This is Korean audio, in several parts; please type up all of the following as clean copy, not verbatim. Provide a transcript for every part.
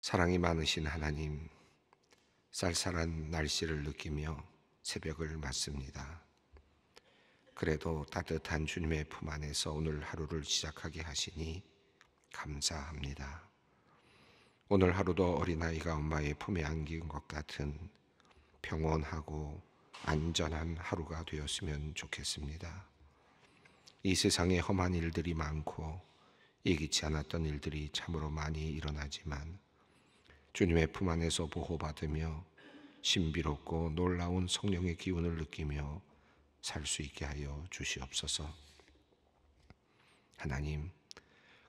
사랑이 많으신 하나님, 쌀쌀한 날씨를 느끼며 새벽을 맞습니다. 그래도 따뜻한 주님의 품 안에서 오늘 하루를 시작하게 하시니 감사합니다. 오늘 하루도 어린아이가 엄마의 품에 안긴 것 같은 평온하고 안전한 하루가 되었으면 좋겠습니다. 이 세상에 험한 일들이 많고 예기치 않았던 일들이 참으로 많이 일어나지만 주님의 품 안에서 보호받으며 신비롭고 놀라운 성령의 기운을 느끼며 살 수 있게 하여 주시옵소서. 하나님,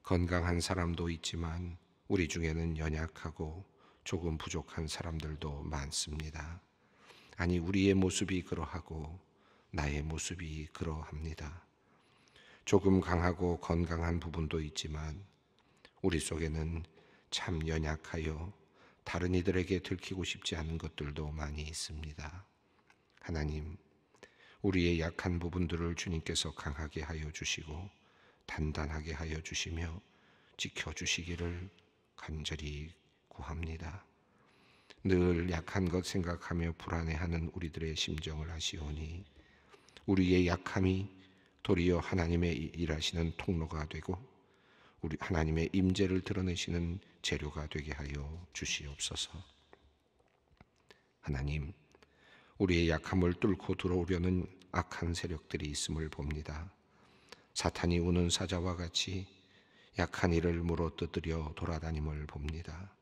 건강한 사람도 있지만 우리 중에는 연약하고 조금 부족한 사람들도 많습니다. 아니, 우리의 모습이 그러하고 나의 모습이 그러합니다. 조금 강하고 건강한 부분도 있지만 우리 속에는 참 연약하여 다른 이들에게 들키고 싶지 않은 것들도 많이 있습니다. 하나님, 우리의 약한 부분들을 주님께서 강하게 하여 주시고 단단하게 하여 주시며 지켜주시기를 간절히 구합니다. 늘 약한 것 생각하며 불안해하는 우리들의 심정을 아시오니 우리의 약함이 도리어 하나님의 일하시는 통로가 되고 우리 하나님의 임재를 드러내시는 재료가 되게 하여 주시옵소서. 하나님, 우리의 약함을 뚫고 들어오려는 악한 세력들이 있음을 봅니다. 사탄이 우는 사자와 같이 약한 이를 물어뜯으려 돌아다님을 봅니다.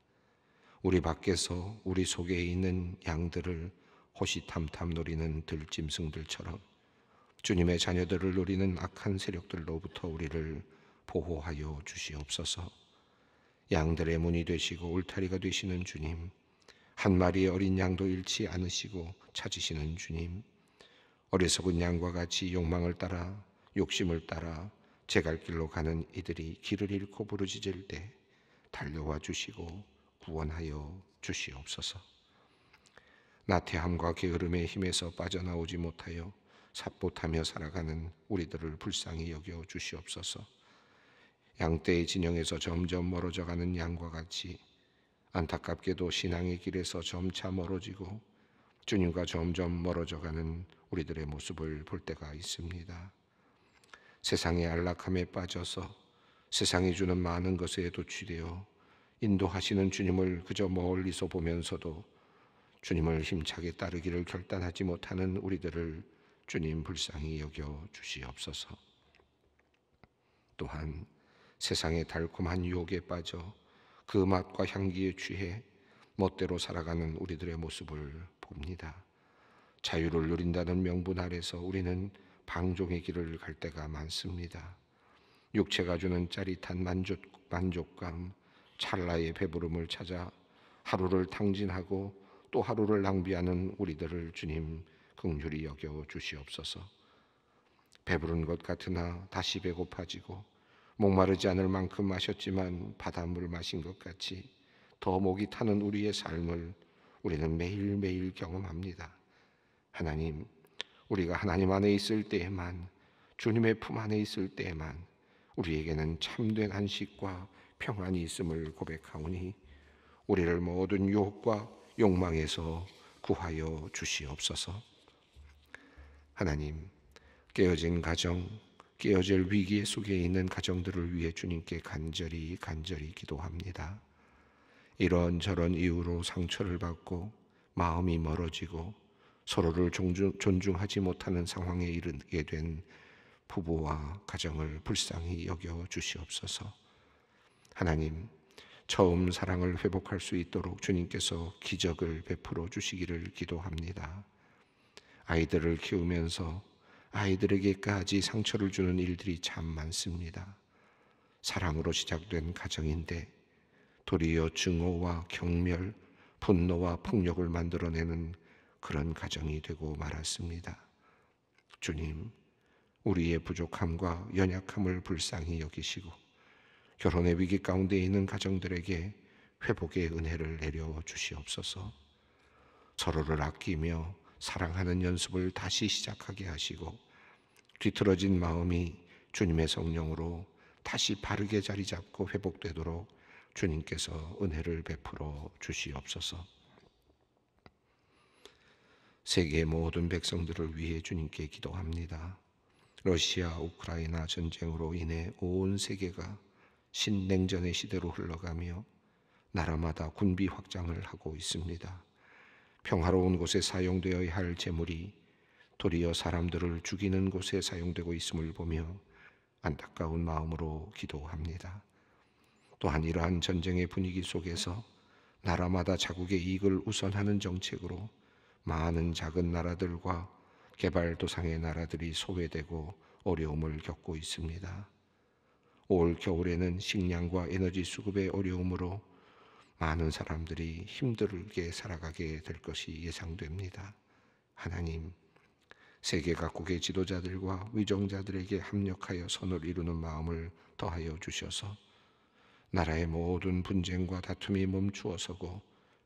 우리 밖에서 우리 속에 있는 양들을 호시탐탐 노리는 들짐승들처럼 주님의 자녀들을 노리는 악한 세력들로부터 우리를 보호하여 주시옵소서. 양들의 문이 되시고 울타리가 되시는 주님, 한 마리의 어린 양도 잃지 않으시고 찾으시는 주님, 어리석은 양과 같이 욕망을 따라 욕심을 따라 제갈 길로 가는 이들이 길을 잃고 부르짖을 때 달려와 주시고 구원하여 주시옵소서. 나태함과 게으름의 힘에서 빠져나오지 못하여 삿봇하며 살아가는 우리들을 불쌍히 여겨 주시옵소서. 양떼의 진영에서 점점 멀어져가는 양과 같이 안타깝게도 신앙의 길에서 점차 멀어지고 주님과 점점 멀어져가는 우리들의 모습을 볼 때가 있습니다. 세상의 안락함에 빠져서 세상이 주는 많은 것에 도취되어 인도하시는 주님을 그저 멀리서 보면서도 주님을 힘차게 따르기를 결단하지 못하는 우리들을 주님 불쌍히 여겨 주시옵소서. 또한 세상의 달콤한 유혹에 빠져 그 맛과 향기에 취해 멋대로 살아가는 우리들의 모습을 봅니다. 자유를 누린다는 명분 아래서 우리는 방종의 길을 갈 때가 많습니다. 육체가 주는 짜릿한 만족감, 찰나의 배부름을 찾아 하루를 탕진하고 또 하루를 낭비하는 우리들을 주님 긍휼히 여겨 주시옵소서. 배부른 것 같으나 다시 배고파지고 목마르지 않을 만큼 마셨지만 바닷물 마신 것 같이 더 목이 타는 우리의 삶을 우리는 매일매일 경험합니다. 하나님, 우리가 하나님 안에 있을 때에만, 주님의 품 안에 있을 때에만 우리에게는 참된 안식과 평안이 있음을 고백하오니 우리를 모든 유혹과 욕망에서 구하여 주시옵소서. 하나님, 깨어진 가정, 깨어질 위기 속에 있는 가정들을 위해 주님께 간절히 기도합니다. 이런저런 이유로 상처를 받고 마음이 멀어지고 서로를 존중하지 못하는 상황에 이르게 된 부부와 가정을 불쌍히 여겨 주시옵소서. 하나님, 처음 사랑을 회복할 수 있도록 주님께서 기적을 베풀어 주시기를 기도합니다. 아이들을 키우면서 아이들에게까지 상처를 주는 일들이 참 많습니다. 사랑으로 시작된 가정인데 도리어 증오와 경멸, 분노와 폭력을 만들어내는 그런 가정이 되고 말았습니다. 주님, 우리의 부족함과 연약함을 불쌍히 여기시고 결혼의 위기 가운데 있는 가정들에게 회복의 은혜를 내려 주시옵소서. 서로를 아끼며 사랑하는 연습을 다시 시작하게 하시고 뒤틀어진 마음이 주님의 성령으로 다시 바르게 자리 잡고 회복되도록 주님께서 은혜를 베풀어 주시옵소서. 세계의 모든 백성들을 위해 주님께 기도합니다. 러시아 우크라이나 전쟁으로 인해 온 세계가 신냉전의 시대로 흘러가며 나라마다 군비 확장을 하고 있습니다. 평화로운 곳에 사용되어야 할 재물이 도리어 사람들을 죽이는 곳에 사용되고 있음을 보며 안타까운 마음으로 기도합니다. 또한 이러한 전쟁의 분위기 속에서 나라마다 자국의 이익을 우선하는 정책으로 많은 작은 나라들과 개발도상의 나라들이 소외되고 어려움을 겪고 있습니다. 올 겨울에는 식량과 에너지 수급의 어려움으로 많은 사람들이 힘들게 살아가게 될 것이 예상됩니다. 하나님, 세계 각국의 지도자들과 위정자들에게 합력하여 선을 이루는 마음을 더하여 주셔서 나라의 모든 분쟁과 다툼이 멈추어서고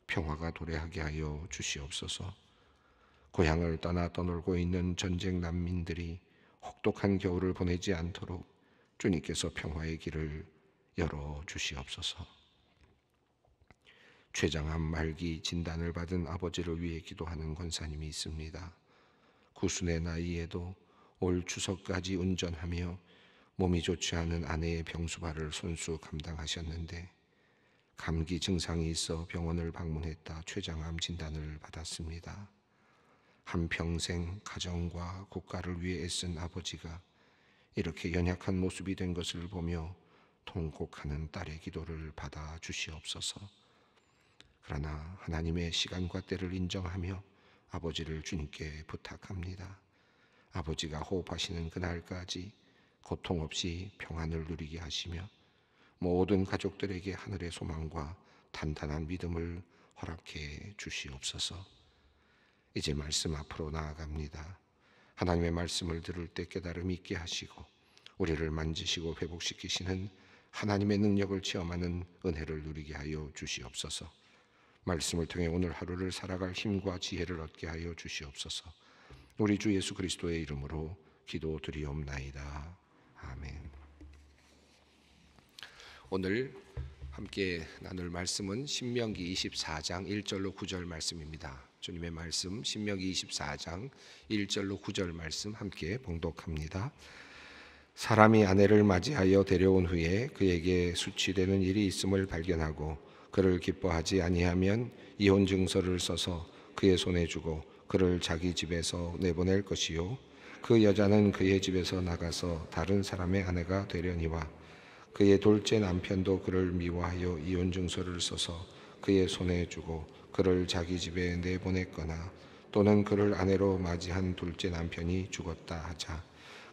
평화가 도래하게 하여 주시옵소서. 고향을 떠놀고 있는 전쟁 난민들이 혹독한 겨울을 보내지 않도록 주님께서 평화의 길을 열어 주시옵소서. 췌장암 말기 진단을 받은 아버지를 위해 기도하는 권사님이 있습니다. 구순의 나이에도 올 추석까지 운전하며 몸이 좋지 않은 아내의 병수발을 손수 감당하셨는데 감기 증상이 있어 병원을 방문했다 췌장암 진단을 받았습니다. 한평생 가정과 국가를 위해 애쓴 아버지가 이렇게 연약한 모습이 된 것을 보며 통곡하는 딸의 기도를 받아 주시옵소서. 그러나 하나님의 시간과 때를 인정하며 아버지를 주님께 부탁합니다. 아버지가 호흡하시는 그날까지 고통 없이 평안을 누리게 하시며 모든 가족들에게 하늘의 소망과 단단한 믿음을 허락해 주시옵소서. 이제 말씀 앞으로 나아갑니다. 하나님의 말씀을 들을 때 깨달음이 있게 하시고 우리를 만지시고 회복시키시는 하나님의 능력을 체험하는 은혜를 누리게 하여 주시옵소서. 말씀을 통해 오늘 하루를 살아갈 힘과 지혜를 얻게 하여 주시옵소서. 우리 주 예수 그리스도의 이름으로 기도드리옵나이다. 아멘. 오늘 함께 나눌 말씀은 신명기 24장 1절로 9절 말씀입니다. 주님의 말씀 신명기 24장 1절로 9절 말씀 함께 봉독합니다. 사람이 아내를 맞이하여 데려온 후에 그에게 수치되는 일이 있음을 발견하고 그를 기뻐하지 아니하면 이혼 증서를 써서 그의 손에 주고 그를 자기 집에서 내보낼 것이요 그 여자는 그의 집에서 나가서 다른 사람의 아내가 되려니와 그의 둘째 남편도 그를 미워하여 이혼 증서를 써서 그의 손에 주고 그를 자기 집에 내보냈거나 또는 그를 아내로 맞이한 둘째 남편이 죽었다 하자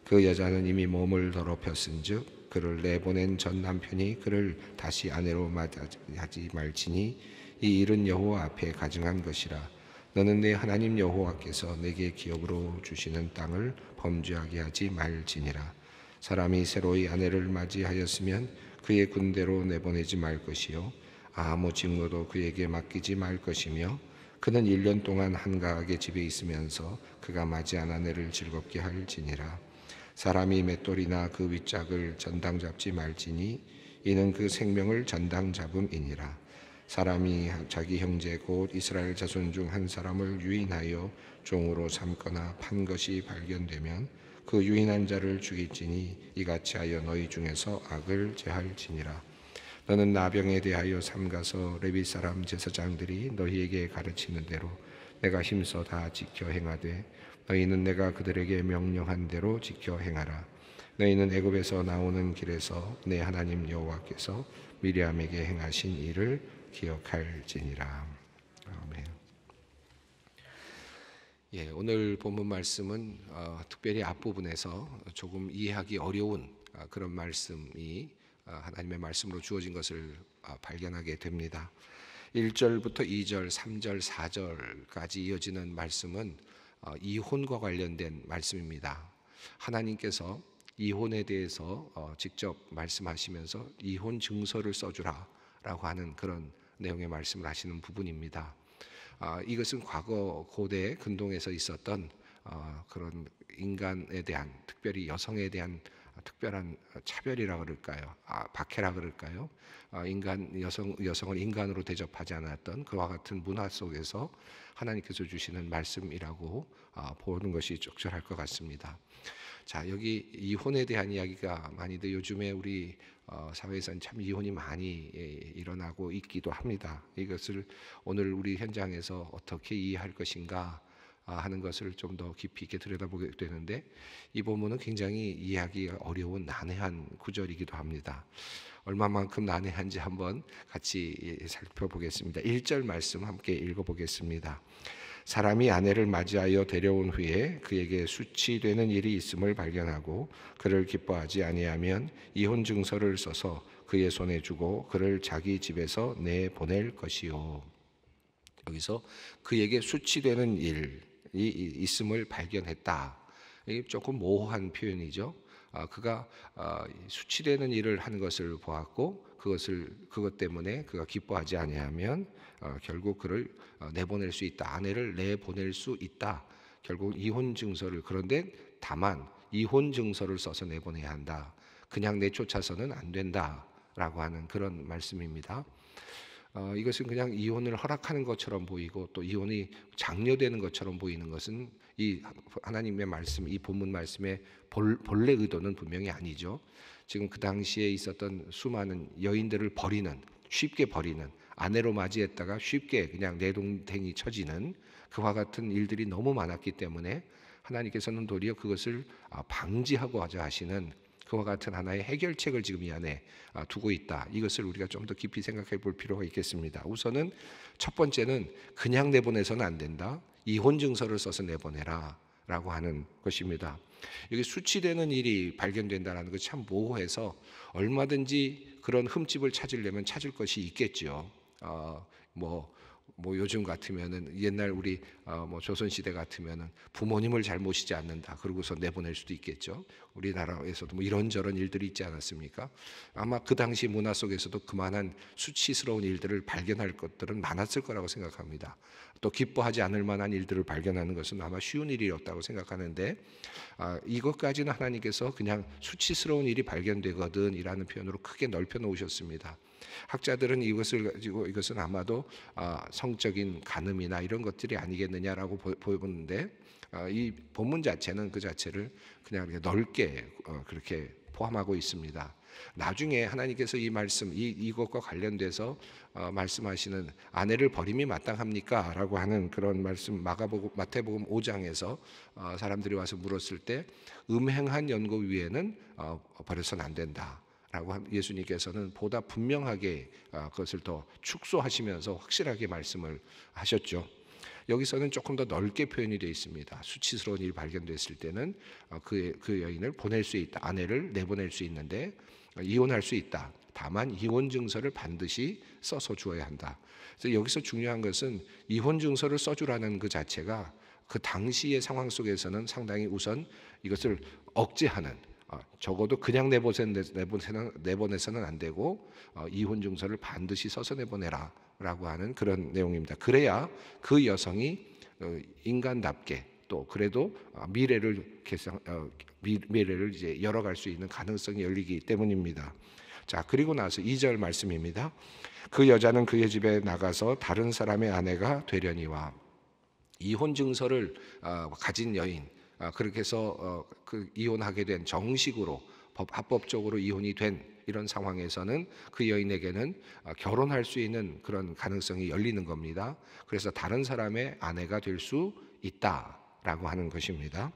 그 여자는 이미 몸을 더럽혔은즉 그를 내보낸 전 남편이 그를 다시 아내로 맞이하지 말지니 이 일은 여호와 앞에 가증한 것이라. 너는 내 하나님 여호와께서 내게 기업으로 주시는 땅을 범죄하게 하지 말지니라. 사람이 새로이 아내를 맞이하였으면 그의 군대로 내보내지 말 것이요 아무 직무도 그에게 맡기지 말 것이며 그는 1년 동안 한가하게 집에 있으면서 그가 맞이한 아내를 즐겁게 할지니라. 사람이 맷돌이나 그 윗짝을 전당 잡지 말지니 이는 그 생명을 전당 잡음이니라. 사람이 자기 형제 곧 이스라엘 자손 중 한 사람을 유인하여 종으로 삼거나 판 것이 발견되면 그 유인한 자를 죽일지니 이같이 하여 너희 중에서 악을 제할지니라. 너는 나병에 대하여 삼가서 레위 사람 제사장들이 너희에게 가르치는 대로 내가 힘써 다 지켜 행하되 너희는 내가 그들에게 명령한 대로 지켜 행하라. 너희는 애굽에서 나오는 길에서 내 하나님 여호와께서 미리암에게 행하신 일을 기억할지니라. 아멘. 오늘 본문 말씀은 특별히 앞부분에서 조금 이해하기 어려운 그런 말씀이 하나님의 말씀으로 주어진 것을 발견하게 됩니다. 1절부터 2절, 3절, 4절까지 이어지는 말씀은 이혼과 관련된 말씀입니다. 하나님께서 이혼에 대해서 직접 말씀하시면서 이혼 증서를 써주라 라고 하는 그런 내용의 말씀을 하시는 부분입니다. 이것은 과거 고대 근동에서 있었던 그런 인간에 대한, 특별히 여성에 대한 특별한 차별이라 그럴까요? 박해라 그럴까요? 여성을 인간으로 대접하지 않았던 그와 같은 문화 속에서 하나님께서 주시는 말씀이라고 보는 것이 적절할 것 같습니다. 자, 여기 이혼에 대한 이야기가 많이들 요즘에 우리 사회에서는 참 이혼이 많이 일어나고 있기도 합니다. 이것을 오늘 우리 현장에서 어떻게 이해할 것인가 하는 것을 좀 더 깊이 있게 들여다보게 되는데, 이 본문은 굉장히 이해하기가 어려운 난해한 구절이기도 합니다. 얼마만큼 난해한지 한번 같이 살펴보겠습니다. 1절 말씀 함께 읽어보겠습니다. 사람이 아내를 맞이하여 데려온 후에 그에게 수치되는 일이 있음을 발견하고 그를 기뻐하지 아니하면 이혼 증서를 써서 그의 손에 주고 그를 자기 집에서 내보낼 것이요. 여기서 그에게 수치되는 일이 있음을 발견했다. 이게 조금 모호한 표현이죠. 그가 수치되는 일을 한 것을 보았고 그것 때문에 그가 기뻐하지 아니하면 결국 그를 내보낼 수 있다. 아내를 내보낼 수 있다. 결국 이혼 증서를, 그런데 다만 이혼 증서를 써서 내보내야 한다. 그냥 내쫓아서는 안 된다라고 하는 그런 말씀입니다. 이것은 그냥 이혼을 허락하는 것처럼 보이고 또 이혼이 장려되는 것처럼 보이는 것은 이 하나님의 말씀, 이 본문 말씀의 본래 의도는 분명히 아니죠. 지금 그 당시에 있었던 수많은 여인들을 쉽게 버리는, 아내로 맞이했다가 쉽게 그냥 내동댕이 쳐지는 그와 같은 일들이 너무 많았기 때문에 하나님께서는 도리어 그것을 방지하고자 하시는 그와 같은 하나의 해결책을 지금 이 안에 두고 있다. 이것을 우리가 좀 더 깊이 생각해 볼 필요가 있겠습니다. 우선은 첫 번째는 그냥 내보내서는 안 된다. 이혼 증서를 써서 내보내라 라고 하는 것입니다. 여기 수치되는 일이 발견된다는 것이 참 모호해서 얼마든지 그런 흠집을 찾으려면 찾을 것이 있겠죠. 뭐 요즘 같으면은, 옛날 우리 조선 시대 같으면은 부모님을 잘 모시지 않는다 그러고서 내보낼 수도 있겠죠. 우리나라에서도 뭐 이런저런 일들이 있지 않았습니까? 아마 그 당시 문화 속에서도 그만한 수치스러운 일들을 발견할 것들은 많았을 거라고 생각합니다. 또 기뻐하지 않을 만한 일들을 발견하는 것은 아마 쉬운 일이었다고 생각하는데, 이것까지는 하나님께서 그냥 수치스러운 일이 발견되거든 이라는 표현으로 크게 넓혀 놓으셨습니다. 학자들은 이것을 가지고 이것은 아마도 성적인 간음이나 이런 것들이 아니겠느냐라고 보는데, 이 본문 자체는 그 자체를 그냥 이렇게 넓게 그렇게 포함하고 있습니다. 나중에 하나님께서 이 말씀, 이것과 관련돼서 말씀하시는 아내를 버림이 마땅합니까? 라고 하는 그런 말씀, 마태복음 5장에서 사람들이 와서 물었을 때 음행한 연고 위에는 버려서는 안 된다 라고 예수님께서는 보다 분명하게 그것을 더 축소하시면서 확실하게 말씀을 하셨죠. 여기서는 조금 더 넓게 표현이 되어 있습니다. 수치스러운 일이 발견됐을 때는 그 여인을 보낼 수 있다. 아내를 내보낼 수 있는데 이혼할 수 있다. 다만 이혼 증서를 반드시 써서 주어야 한다. 그래서 여기서 중요한 것은 이혼 증서를 써주라는 그 자체가 그 당시의 상황 속에서는 상당히 우선 이것을 억제하는, 적어도 그냥 내보내서는 안 되고 이혼 증서를 반드시 써서 내보내라 라고 하는 그런 내용입니다. 그래야 그 여성이 인간답게 또 그래도 미래를 이제 열어갈 수 있는 가능성이 열리기 때문입니다. 자, 그리고 나서 2절 말씀입니다. 그 여자는 그의 집에 나가서 다른 사람의 아내가 되려니와. 이혼 증서를 가진 여인, 그렇게 해서 그 이혼하게 된, 정식으로 합법적으로 이혼이 된 이런 상황에서는 그 여인에게는 결혼할 수 있는 그런 가능성이 열리는 겁니다. 그래서 다른 사람의 아내가 될 수 있다라고 하는 것입니다.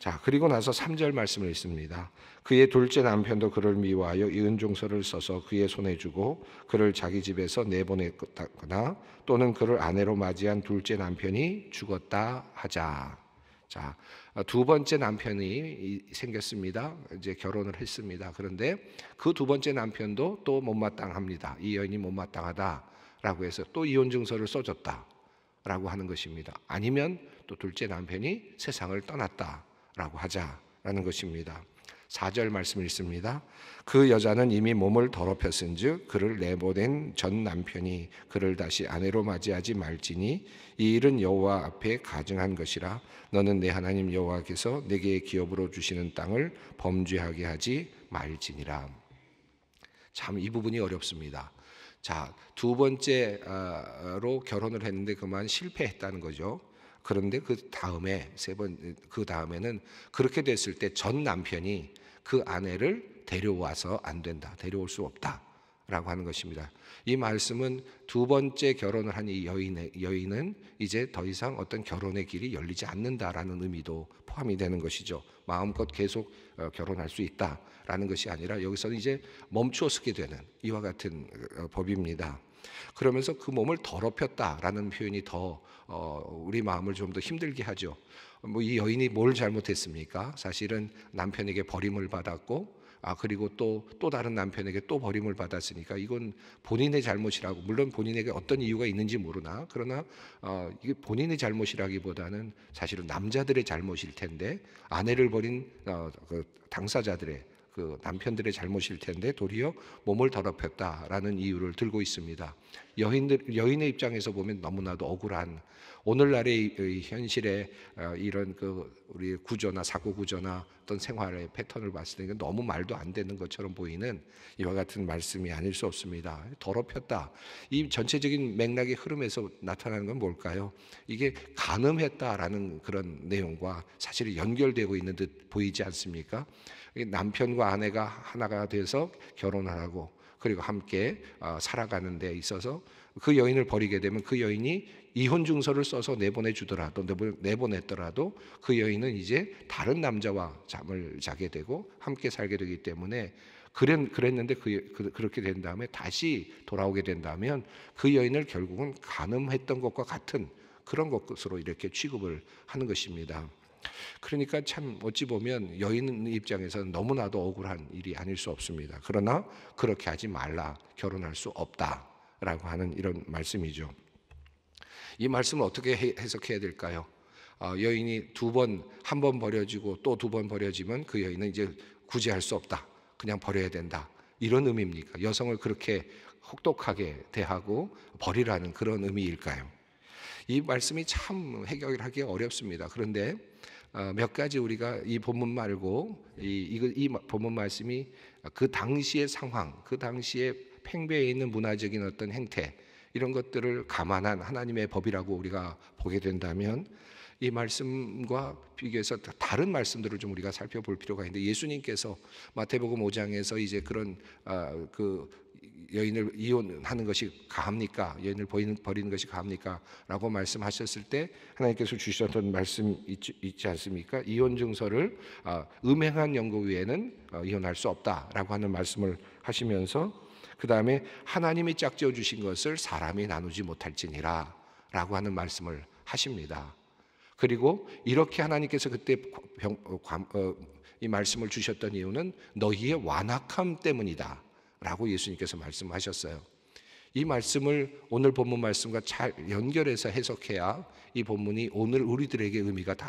자, 그리고 나서 3절 말씀을 읽습니다. 그의 둘째 남편도 그를 미워하여 이혼 증서를 써서 그의 손에 주고 그를 자기 집에서 내보냈거나 또는 그를 아내로 맞이한 둘째 남편이 죽었다 하자. 자, 두 번째 남편이 생겼습니다. 이제 결혼을 했습니다. 그런데 그 두 번째 남편도 또 못마땅합니다. 이 여인이 못마땅하다라고 해서 또 이혼 증서를 써줬다라고 하는 것입니다. 아니면 또 둘째 남편이 세상을 떠났다라고 하자라는 것입니다. 4절 말씀 읽습니다. 그 여자는 이미 몸을 더럽혔은즉 그를 내보낸 전 남편이 그를 다시 아내로 맞이하지 말지니 이 일은 여호와 앞에 가증한 것이라. 너는 내 하나님 여호와께서 내게 기업으로 주시는 땅을 범죄하게 하지 말지니라. 참 이 부분이 어렵습니다. 자, 두 번째로 결혼을 했는데 그만 실패했다는 거죠. 그런데 그 다음에는 그렇게 됐을 때 전 남편이 그 아내를 데려와서 안 된다, 데려올 수 없다라고 하는 것입니다. 이 말씀은 두 번째 결혼을 한 이 여인은 이제 더 이상 어떤 결혼의 길이 열리지 않는다라는 의미도 포함이 되는 것이죠. 마음껏 계속 결혼할 수 있다라는 것이 아니라 여기서는 이제 멈추어 서게 되는 이와 같은 법입니다. 그러면서 그 몸을 더럽혔다라는 표현이 더 우리 마음을 좀 더 힘들게 하죠. 뭐 이 여인이 뭘 잘못했습니까? 사실은 남편에게 버림을 받았고, 그리고 또 다른 남편에게 또 버림을 받았으니까 이건 본인의 잘못이라고, 물론 본인에게 어떤 이유가 있는지 모르나, 그러나 이게 본인의 잘못이라기보다는 사실은 남자들의 잘못일 텐데, 아내를 버린 그 당사자들의, 그 남편들의 잘못일 텐데 도리어 몸을 더럽혔다라는 이유를 들고 있습니다. 여인의 입장에서 보면 너무나도 억울한, 오늘날의 현실의 이런 우리 구조나 사고 구조나 어떤 생활의 패턴을 봤을 때 너무 말도 안 되는 것처럼 보이는 이와 같은 말씀이 아닐 수 없습니다. 더럽혔다. 이 전체적인 맥락의 흐름에서 나타나는 건 뭘까요? 이게 간음했다라는 그런 내용과 사실 연결되고 있는 듯 보이지 않습니까? 남편과 아내가 하나가 돼서 결혼을 하고 그리고 함께 살아가는 데 있어서 그 여인을 버리게 되면 그 여인이 이혼 증서를 써서 내보냈더라도 그 여인은 이제 다른 남자와 잠을 자게 되고 함께 살게 되기 때문에 그랬는데 그렇게 된 다음에 다시 돌아오게 된다면 그 여인을 결국은 간음했던 것과 같은 그런 것으로 이렇게 취급을 하는 것입니다. 그러니까 참 어찌 보면 여인 입장에서는 너무나도 억울한 일이 아닐 수 없습니다. 그러나 그렇게 하지 말라, 결혼할 수 없다라고 하는 이런 말씀이죠. 이 말씀을 어떻게 해석해야 될까요? 여인이 한 번 버려지고 또 두 번 버려지면 그 여인은 이제 구제할 수 없다, 그냥 버려야 된다, 이런 의미입니까? 여성을 그렇게 혹독하게 대하고 버리라는 그런 의미일까요? 이 말씀이 참 해결하기 어렵습니다. 그런데 몇 가지 우리가 이 본문 말고 이 본문 말씀이 그 당시의 상황, 그 당시에 팽배해 있는 문화적인 어떤 행태, 이런 것들을 감안한 하나님의 법이라고 우리가 보게 된다면 이 말씀과 비교해서 다른 말씀들을 좀 우리가 살펴볼 필요가 있는데, 예수님께서 마태복음 5장에서 이제 그런 그 여인을 이혼하는 것이 가합니까? 여인을 버리는 것이 가합니까? 라고 말씀하셨을 때 하나님께서 주셨던 말씀 있지 않습니까? 이혼 증서를 음행한 연고 외에는 이혼할 수 없다라고 하는 말씀을 하시면서 그 다음에 하나님이 짝지어 주신 것을 사람이 나누지 못할지니라 라고 하는 말씀을 하십니다. 그리고 이렇게 하나님께서 그때 이 말씀을 주셨던 이유는 너희의 완악함 때문이다 라고 예수님께서 말씀하셨어요. 이 말씀을 오늘 본문 말씀과 잘 연결해서 해석해야 이 본문이 오늘 우리들에게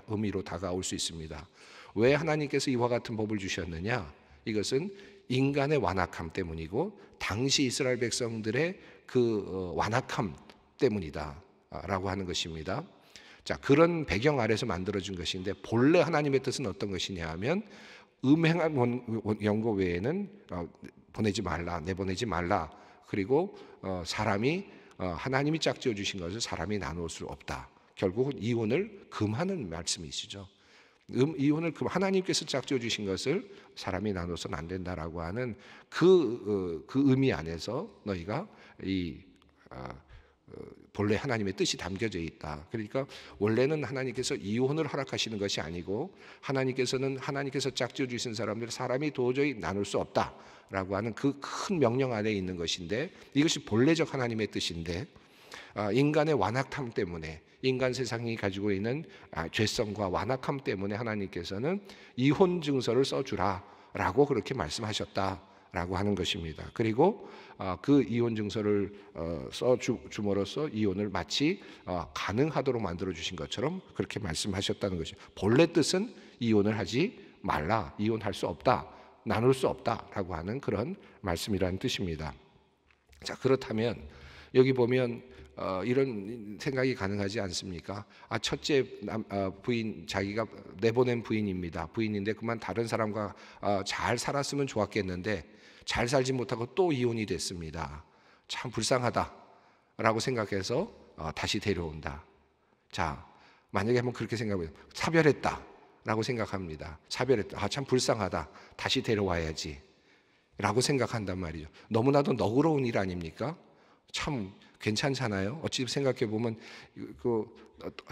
의미로 다가올 수 있습니다. 왜 하나님께서 이와 같은 법을 주셨느냐? 이것은 인간의 완악함 때문이고 당시 이스라엘 백성들의 그 완악함 때문이다 라고 하는 것입니다. 자, 그런 배경 아래서 만들어진 것인데, 본래 하나님의 뜻은 어떤 것이냐 하면 음행한 연고 외에는 내보내지 말라. 그리고 사람이 하나님이 짝지어 주신 것을 사람이 나눌 수 없다. 결국은 이혼을 금하는 말씀이시죠. 이혼을 하나님께서 짝지어 주신 것을 사람이 나눠서는 안 된다라고 하는 그 의미 안에서 너희가 본래 하나님의 뜻이 담겨져 있다. 그러니까 원래는 하나님께서 이혼을 허락하시는 것이 아니고 하나님께서 짝지어 주신 사람이 도저히 나눌 수 없다라고 하는 그 큰 명령 안에 있는 것인데, 이것이 본래적 하나님의 뜻인데 인간의 완악함 때문에, 인간 세상이 가지고 있는 죄성과 완악함 때문에 하나님께서는 이혼 증서를 써주라라고 그렇게 말씀하셨다라고 하는 것입니다. 그리고 그 이혼 증서를 써줌으로써 이혼을 마치 가능하도록 만들어 주신 것처럼 그렇게 말씀하셨다는 것이죠. 본래 뜻은 이혼을 하지 말라. 이혼할 수 없다. 나눌 수 없다라고 하는 그런 말씀이라는 뜻입니다. 자, 그렇다면 여기 보면 이런 생각이 가능하지 않습니까? 첫째 부인, 자기가 내보낸 부인입니다. 부인인데 그만 다른 사람과 잘 살았으면 좋았겠는데 잘 살지 못하고 또 이혼이 됐습니다. 참 불쌍하다라고 생각해서 다시 데려온다. 자, 만약에 한번 그렇게 생각해요. 차별했다라고 생각합니다. 차별했다. 참 불쌍하다. 다시 데려와야지 라고 생각한단 말이죠. 너무나도 너그러운 일 아닙니까? 참 괜찮잖아요. 어찌 생각해 보면 그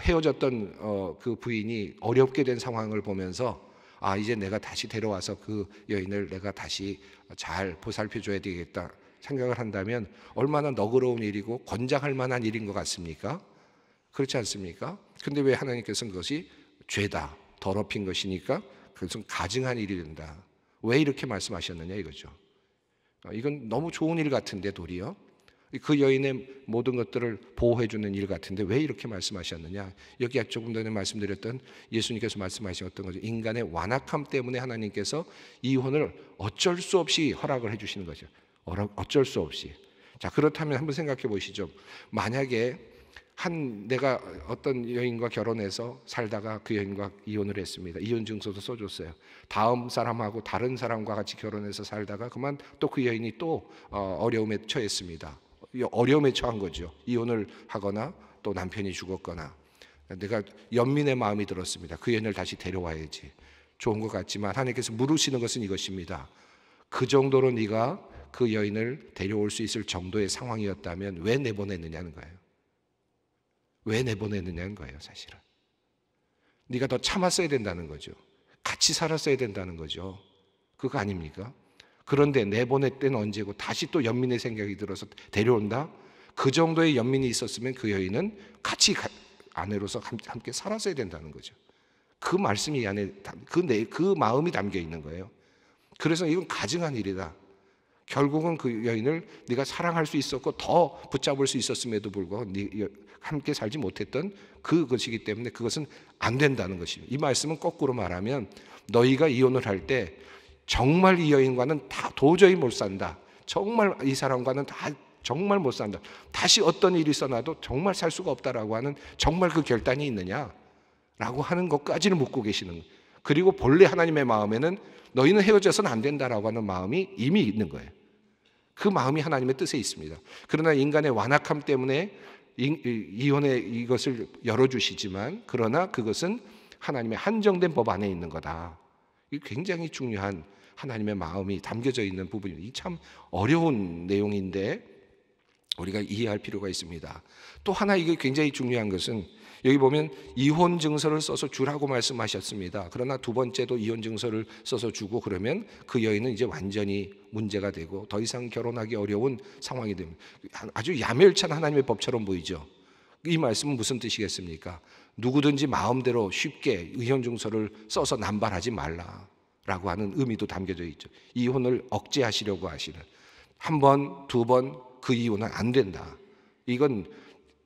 헤어졌던 그 부인이 어렵게 된 상황을 보면서 이제 내가 다시 데려와서 그 여인을 내가 다시 잘 보살펴 줘야 되겠다 생각을 한다면 얼마나 너그러운 일이고 권장할 만한 일인 것 같습니까? 그렇지 않습니까? 근데 왜 하나님께서는 그것이 죄다, 더럽힌 것이니까 그것은 가증한 일이 된다. 왜 이렇게 말씀하셨느냐 이거죠. 이건 너무 좋은 일 같은데 도리어 그 여인의 모든 것들을 보호해주는 일 같은데 왜 이렇게 말씀하셨느냐. 여기 조금 전에 말씀드렸던 예수님께서 말씀하셨던 거죠. 인간의 완악함 때문에 하나님께서 이혼을 어쩔 수 없이 허락을 해주시는 거죠. 어쩔 수 없이. 자, 그렇다면 한번 생각해 보시죠. 만약에 내가 어떤 여인과 결혼해서 살다가 그 여인과 이혼을 했습니다. 이혼 증서도 써줬어요. 다음 사람하고 다른 사람과 같이 결혼해서 살다가 그만 또 그 여인이 또 어려움에 처했습니다. 어려움에 처한 거죠. 이혼을 하거나 또 남편이 죽었거나 내가 연민의 마음이 들었습니다. 그 여인을 다시 데려와야지. 좋은 것 같지만 하나님께서 물으시는 것은 이것입니다. 그 정도로 네가 그 여인을 데려올 수 있을 정도의 상황이었다면 왜 내보냈느냐는 거예요. 왜 내보냈느냐는 거예요. 사실은 네가 더 참았어야 된다는 거죠. 같이 살았어야 된다는 거죠. 그거 아닙니까? 그런데 내보낼 때는 언제고 다시 또 연민의 생각이 들어서 데려온다? 그 정도의 연민이 있었으면 그 여인은 같이 아내로서 함께 살았어야 된다는 거죠. 그 말씀이 이 안에 그 마음이 담겨 있는 거예요. 그래서 이건 가증한 일이다. 결국은 그 여인을 네가 사랑할 수 있었고 더 붙잡을 수 있었음에도 불구하고 함께 살지 못했던 그것이기 때문에 그것은 안 된다는 것입니다. 이 말씀은 거꾸로 말하면 너희가 이혼을 할 때 정말 이 여인과는 다 도저히 못 산다. 정말 이 사람과는 다 정말 못 산다. 다시 어떤 일이 있어나도 정말 살 수가 없다라고 하는 정말 그 결단이 있느냐라고 하는 것까지는 묻고 계시는 거예요. 그리고 본래 하나님의 마음에는 너희는 헤어져서는 안 된다라고 하는 마음이 이미 있는 거예요. 그 마음이 하나님의 뜻에 있습니다. 그러나 인간의 완악함 때문에 이혼의 이것을 열어주시지만 그러나 그것은 하나님의 한정된 법 안에 있는 거다. 이게 굉장히 중요한 하나님의 마음이 담겨져 있는 부분입니다. 이 참 어려운 내용인데 우리가 이해할 필요가 있습니다. 또 하나 이게 굉장히 중요한 것은 여기 보면 이혼 증서를 써서 주라고 말씀하셨습니다. 그러나 두 번째도 이혼 증서를 써서 주고 그러면 그 여인은 이제 완전히 문제가 되고 더 이상 결혼하기 어려운 상황이 됩니다. 아주 야멸찬 하나님의 법처럼 보이죠. 이 말씀은 무슨 뜻이겠습니까? 누구든지 마음대로 쉽게 이혼 증서를 써서 남발하지 말라라고 하는 의미도 담겨져 있죠. 이혼을 억제하시려고 하시는 한 번, 두 번 그 이혼은 안 된다. 이건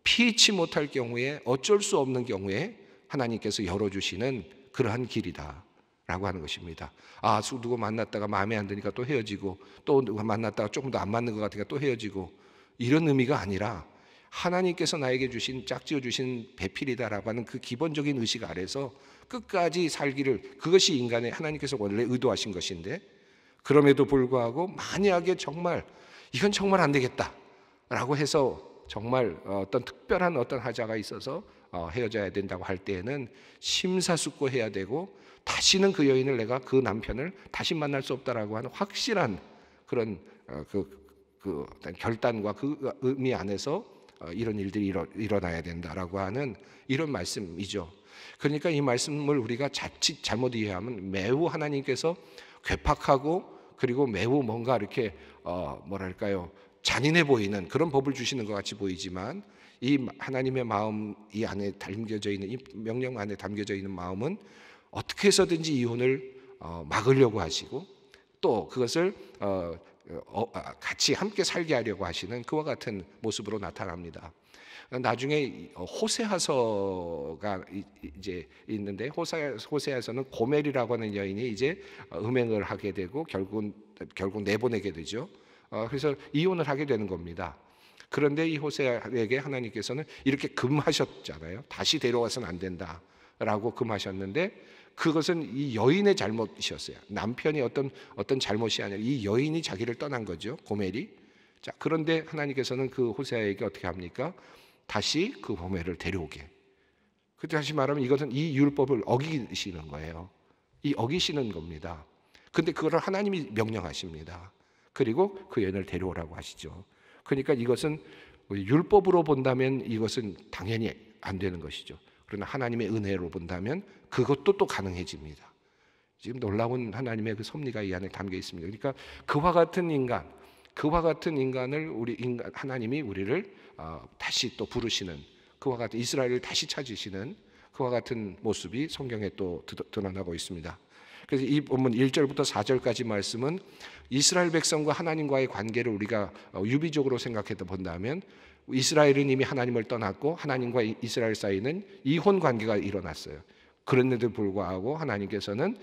피치 못할 경우에 어쩔 수 없는 경우에 하나님께서 열어주시는 그러한 길이다라고 하는 것입니다. 누구 만났다가 마음에 안 드니까 또 헤어지고 또 누가 만났다가 조금 더 안 맞는 것 같으니까 또 헤어지고 이런 의미가 아니라 하나님께서 나에게 주신 짝지어 주신 배필이다라고 하는 그 기본적인 의식 아래서 끝까지 살기를 그것이 인간의 하나님께서 원래 의도하신 것인데 그럼에도 불구하고 만약에 정말 이건 정말 안 되겠다라고 해서 정말 어떤 특별한 어떤 하자가 있어서 헤어져야 된다고 할 때에는 심사숙고해야 되고 다시는 그 여인을 내가 그 남편을 다시 만날 수 없다라고 하는 확실한 그런 그 결단과 그 의미 안에서 이런 일들이 일어나야 된다라고 하는 이런 말씀이죠. 그러니까 이 말씀을 우리가 자칫 잘못 이해하면 매우 하나님께서 괴팍하고 그리고 매우 뭔가 이렇게 뭐랄까요 잔인해 보이는 그런 법을 주시는 것 같이 보이지만 이 하나님의 마음 이 안에 담겨져 있는 이 명령 안에 담겨져 있는 마음은 어떻게 해서든지 이혼을 막으려고 하시고 또 그것을 같이 함께 살게 하려고 하시는 그와 같은 모습으로 나타납니다. 나중에 호세아서가 이제 있는데, 호세아서는 고멜이라고 하는 여인이 이제 음행을 하게 되고 결국 내보내게 되죠. 그래서 이혼을 하게 되는 겁니다. 그런데 이 호세아에게 하나님께서는 이렇게 금하셨잖아요. 다시 데려와서는 안 된다라고 금하셨는데, 그것은 이 여인의 잘못이었어요. 남편이 어떤 잘못이 아니라 이 여인이 자기를 떠난 거죠, 고멜이. 자, 그런데 하나님께서는 그 호세아에게 어떻게 합니까? 다시 그 고멜을 데려오게. 그 다시 말하면 이것은 이 율법을 어기시는 거예요. 이 어기시는 겁니다. 근데 그걸 하나님이 명령하십니다. 그리고 그 여인을 데려오라고 하시죠. 그러니까 이것은 율법으로 본다면 이것은 당연히 안 되는 것이죠. 그러나 하나님의 은혜로 본다면 그것도 또 가능해집니다. 지금 놀라운 하나님의 그 섭리가 이 안에 담겨 있습니다. 그러니까 그와 같은 인간을 하나님이 우리를 다시 또 부르시는, 그와 같은 이스라엘을 다시 찾으시는 그와 같은 모습이 성경에 또 드러나고 있습니다. 그래서 이 본문 1절부터 4절까지 말씀은 이스라엘 백성과 하나님과의 관계를 우리가 유비적으로 생각해 본다면, 이스라엘은 이미 하나님을 떠났고 하나님과 이스라엘 사이는 이혼 관계가 일어났어요. 그런데도 불구하고 하나님께서는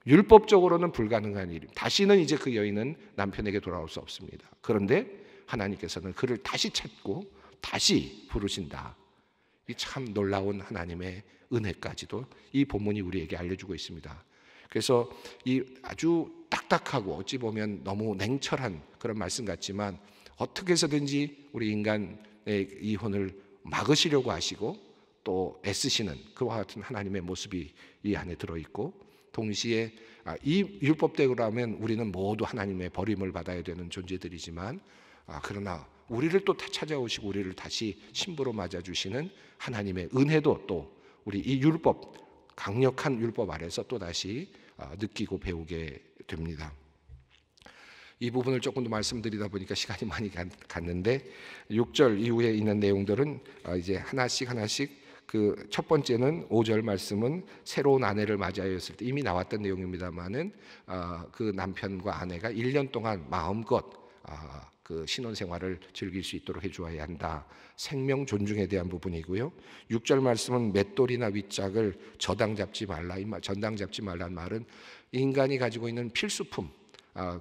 율법적으로는 불가능한 일, 다시는 이제 그 여인은 남편에게 돌아올 수 없습니다. 그런데 하나님께서는 그를 다시 찾고 다시 부르신다. 이 참 놀라운 하나님의 은혜까지도 이 본문이 우리에게 알려주고 있습니다. 그래서 이 아주 딱딱하고 어찌 보면 너무 냉철한 그런 말씀 같지만, 어떻게 해서든지 우리 인간의 이혼을 막으시려고 하시고 또 애쓰시는 그와 같은 하나님의 모습이 이 안에 들어있고, 동시에 이 율법대로라면 우리는 모두 하나님의 버림을 받아야 되는 존재들이지만, 그러나 우리를 또 찾아오시고 우리를 다시 신부로 맞아주시는 하나님의 은혜도 또 우리 이 율법, 강력한 율법 아래서 또 다시 느끼고 배우게 됩니다. 이 부분을 조금 더 말씀드리다 보니까 시간이 많이 갔는데, 6절 이후에 있는 내용들은 이제 하나씩 그 첫 번째는 5절 말씀은 새로운 아내를 맞이하였을 때 이미 나왔던 내용입니다만은, 그 남편과 아내가 1년 동안 마음껏 그 신혼생활을 즐길 수 있도록 해주어야 한다. 생명 존중에 대한 부분이고요. 6절 말씀은 맷돌이나 윗짝을 저당 잡지 말라. 전당 잡지 말라는 말은 인간이 가지고 있는 필수품,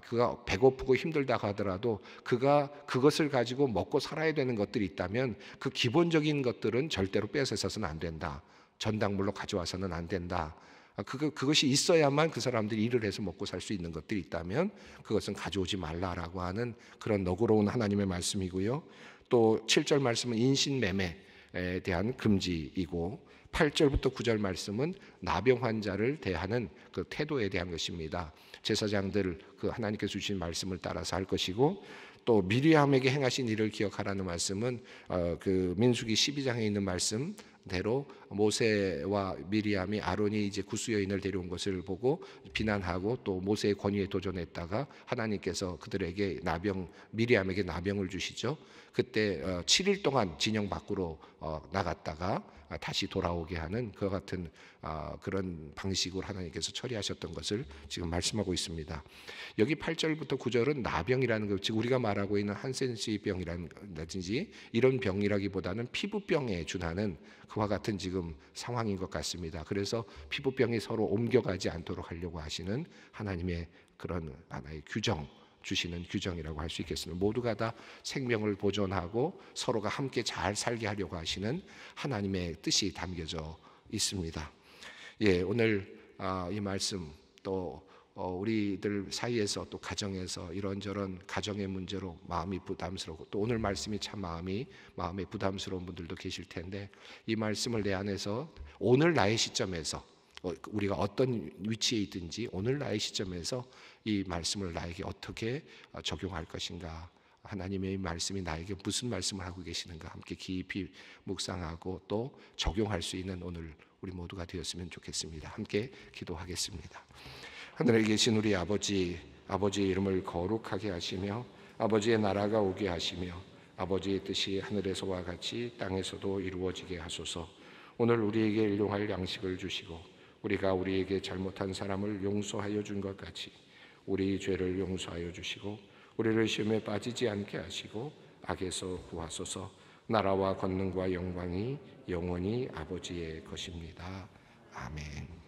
그가 배고프고 힘들다 하더라도 그가 그것을 가지고 먹고 살아야 되는 것들이 있다면 그 기본적인 것들은 절대로 빼앗아서는 안 된다. 전당물로 가져와서는 안 된다. 그것이 있어야만 그 사람들이 일을 해서 먹고 살 수 있는 것들이 있다면 그것은 가져오지 말라라고 하는 그런 너그러운 하나님의 말씀이고요. 또 7절 말씀은 인신매매에 대한 금지이고, 8절부터 9절 말씀은 나병 환자를 대하는 그 태도에 대한 것입니다. 제사장들 그 하나님께서 주신 말씀을 따라서 할 것이고, 또 미리암에게 행하신 일을 기억하라는 말씀은 그 민수기 12장에 있는 말씀대로 모세와 미리암이 아론이 이제 구스 여인을 데려온 것을 보고 비난하고 또 모세의 권위에 도전했다가 하나님께서 그들에게 미리암에게 나병을 주시죠. 그때 7일 동안 진영 밖으로 나갔다가 다시 돌아오게 하는 그와 같은 그런 방식으로 하나님께서 처리하셨던 것을 지금 말씀하고 있습니다. 여기 8절부터 9절은 나병이라는 것, 즉 우리가 말하고 있는 한센시 병이라든지 이런 병이라기보다는 피부병에 준하는 그와 같은 지금 상황인 것 같습니다. 그래서 피부병이 서로 옮겨가지 않도록 하려고 하시는 하나님의 그런 하나의 주시는 규정이라고 할 수 있겠습니다. 모두가 다 생명을 보존하고 서로가 함께 잘 살게 하려고 하시는 하나님의 뜻이 담겨져 있습니다. 오늘 이 말씀 또 우리들 사이에서 또 가정에서 이런저런 가정의 문제로 마음이 부담스럽고, 또 오늘 말씀이 참 마음에 부담스러운 분들도 계실 텐데, 이 말씀을 내 안에서 오늘 나의 시점에서 우리가 어떤 위치에 있든지 오늘 나의 시점에서 이 말씀을 나에게 어떻게 적용할 것인가, 하나님의 말씀이 나에게 무슨 말씀을 하고 계시는가 함께 깊이 묵상하고 또 적용할 수 있는 오늘 우리 모두가 되었으면 좋겠습니다. 함께 기도하겠습니다. 하늘에 계신 우리 아버지의 이름을 거룩하게 하시며 아버지의 나라가 오게 하시며 아버지의 뜻이 하늘에서와 같이 땅에서도 이루어지게 하소서. 오늘 우리에게 일용할 양식을 주시고 우리가 우리에게 잘못한 사람을 용서하여 준 것 같이 우리 죄를 용서하여 주시고 우리를 시험에 빠지지 않게 하시고 악에서 구하소서. 나라와 권능과 영광이 영원히 아버지의 것입니다. 아멘.